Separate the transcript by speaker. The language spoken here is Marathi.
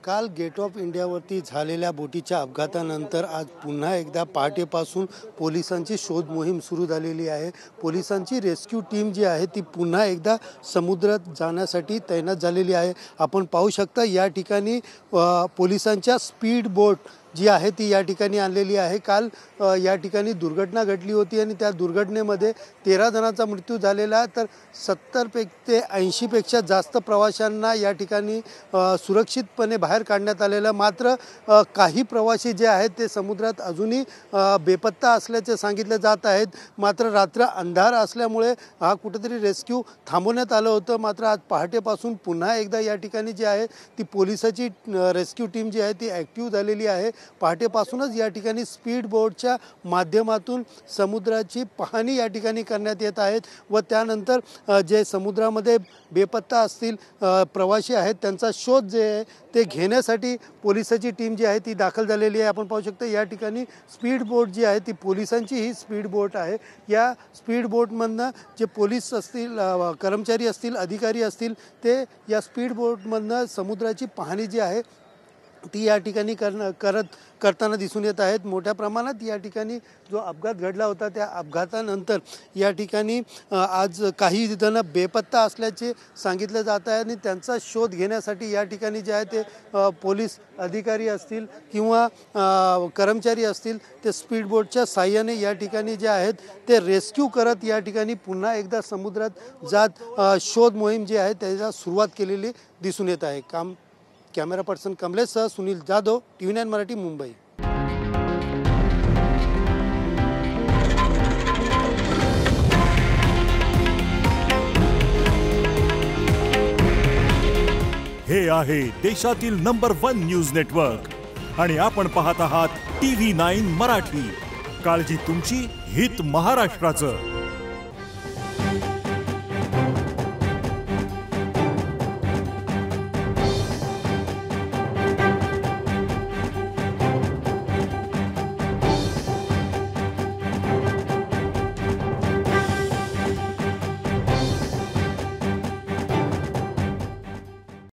Speaker 1: काल गेट ऑफ इंडियावरती झालेल्या बोटीच्या अपघातानंतर आज पुन्हा एकदा पहाटेपासून पोलिसांची शोध मोहीम सुरू झालेली आहे। पोलिसांची रेस्क्यू टीम जी आहे ती पुन्हा एकदा समुद्रात जाण्यासाठी तैनात झालेली आहे। आपण पाहू शकता या ठिकाणी पोलिसांच्या स्पीड बोट जी आहे ती या ठिकाणी आणलेली आहे। काल या ठिकाणी दुर्घटना घडली होती आणि त्या दुर्घटनेमध्ये 13 जणांचा मृत्यू झालेला, तर 70 ते 80 पेक्षा जास्त प्रवाशांना या ठिकाणी सुरक्षितपणे बाहेर काढण्यात आलेलं। मात्र काही प्रवासी जे आहेत ते समुद्रात अजूनही बेपत्ता असल्याचे सांगितले जात आहेत। मात्र रात्र अंधार असल्यामुळे हा कुठेतरी रेस्क्यू थांबवण्यात आलं होतं। मात्र आज पहाटेपासून पुन्हा एकदा या ठिकाणी जी आहे ती पोलिसाची रेस्क्यू टीम जी आहे ती ॲक्टिव्ह झालेली आहे। पहाटेपासूनच या ठिकाणी स्पीड बोटच्या माध्यमातून समुद्राची पाहणी या ठिकाणी करण्यात येत आहेत व त्यानंतर जे समुद्रामध्ये बेपत्ता असतील प्रवासी आहेत त्यांचा शोध जे आहे ते घेण्यासाठी पोलिसाची टीम जी आहे ती दाखल झालेली आहे। आपण पाहू शकता या ठिकाणी स्पीड बोट जी आहे ती पोलिसांची ही स्पीड बोट आहे। या स्पीड बोटमधनं जे पोलीस असतील, कर्मचारी असतील, अधिकारी असतील, ते या स्पीड बोटमधनं समुद्राची पाहणी जी आहे ती या ठिकाणी करताना दिसून येत आहेत। मोठ्या प्रमाणात या ठिकाणी जो अपघात घडला होता त्या अपघातानंतर या ठिकाणी आज काही जण बेपत्ता असल्याचे सांगितले जात आहे आणि त्यांचा शोध घेण्यासाठी या ठिकाणी जे आहे ते पोलीस अधिकारी असतील किंवा कर्मचारी असतील ते स्पीड बोटच्या साहाय्याने या ठिकाणी जे आहेत ते रेस्क्यू करत या ठिकाणी पुन्हा एकदा समुद्रात जात शोध मोहीम जी आहे त्याला सुरुवात केलेली दिसून येत आहे। कॅमेरा पर्सन कमलेश सह सुनील जाधव, TV9 मराठी, मुंबई।
Speaker 2: हे आहे देशातील नंबर 1 न्यूज नेटवर्क आणि आपण पाहत आहात TV9 मराठी। काळजी तुमची, हित महाराष्ट्राचं।